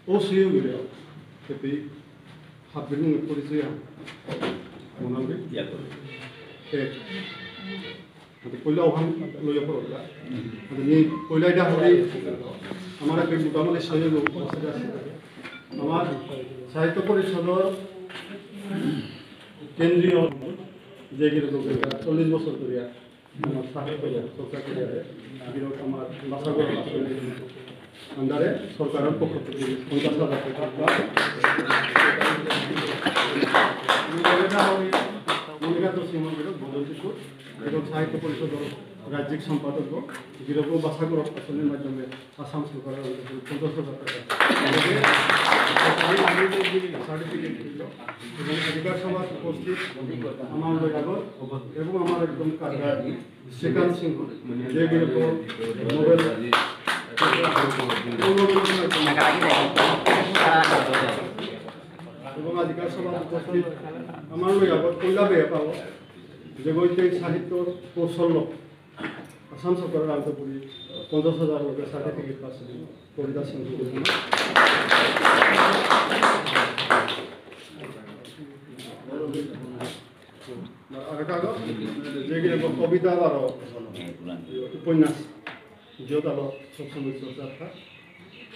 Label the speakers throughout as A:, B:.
A: 오수유기래요. 그때 합병을 뿌리세요. 뭐나게? 예. 근데 꼴라고 한 로야 버렸다. 근데 이 꼴라이다 우리 हमारा पेट मुकाबले सहयोग আমার সাহিত্য পরিষদের কেন্দ্রীয় যেগুলো 40 বছর ধরে আমার সাহিত্য চর্চা করে এগুলো আমার বাসাগর আন্ডারে সরকারের পক্ষ থেকে 50,000 টাকা মনিকান্ত সিংহগুলো বদলতিপুর এবং সাহিত্য পরিষদের রাজ্যিক সম্পাদক গিরব বাসাগর আসনের মাধ্যমে আসাম সরকারের 50,000 টাকা সার্টিফিকেট দিল এবং অধিকার সভায় উপস্থিত আমার লোক এবং আমার একদম কাজগার শ্রীকান্ত সিংহ যে গিরব নোবেল এবং অধিকার সভায় উপস্থিত আমার লোক কল্যা বেয়ে পাব যে বৈদিক সাহিত্য কৌশল্য আসাম সরকারের আন্তপুরি 50,000 লোকের সার্টিফিকেট পাচ্ছে কবিতা সিংহ আর কাগজ যেগুলো কবিতা আর উপন্যাস যত আলো সবসময় চর্চা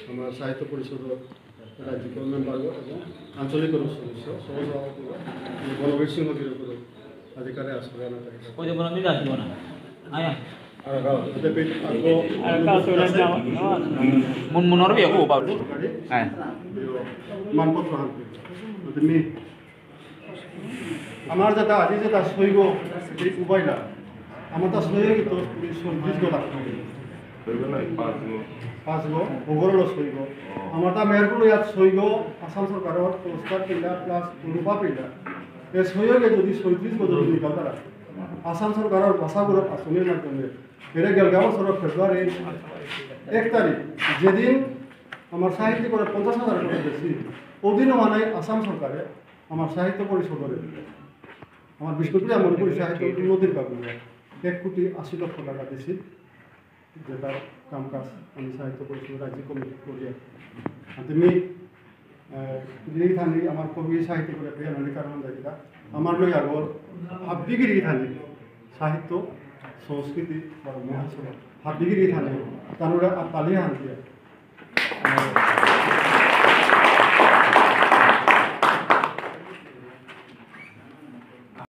A: আমার সাহিত্য পরিষদের রাজ্যিক মেম্বার এবং আঞ্চলিক সদস্য সহসভাপতি বলবীর সিংহ গিরপুর अधिकारी আসলে না থাকে
B: ওই যে বললাম দিদা আসবো না আয়া মুনমুনর বে ko baru ay
A: মানপত্র হাতে তুমি আমার যেটা আজি যেটা সইগ এই উপায়টা আমার তা সইগ তো 20 লাখ সইগ না 5 গো ওগরলো সইগ আমার তা মেরগুলো ইয়াত সইগ আসাম সরকারের পুরস্কার পেলা প্লাস রূপা পেলা এই সইগে যদি 37 বছর নিকাল তারা আসাম সরকারের ভাষাগুলো আসনের মাধ্যমে এরা গেলগাঁও সড়ক ফেব্রুয়ারি 1 তারিখ যেদিন আমার সাহিত্য করে 50,000 টাকা বেশি ওদিনও মানে আসাম সরকারে আমার সাহিত্য পরিষদের আমার বিষ্ণুপুরিয়া মণিপুরী সাহিত্য উন্নতির কারণে 1,80,00,000 টাকা দিয়েছি যেটার কাম কাজ আমি সাহিত্য পরিষদের রাজ্যিক কমিটি করিয়া তুমি গিরি থানি আমার কবি সাহিত্য করে পেয়ে কারণ জায়গা আমার লই আগর হাব্বিগিরি থানি সাহিত্য সংস্কৃতি বা মহাসভা হাব্বিগিরি থানি তানোরা তালিয়া হান দিয়া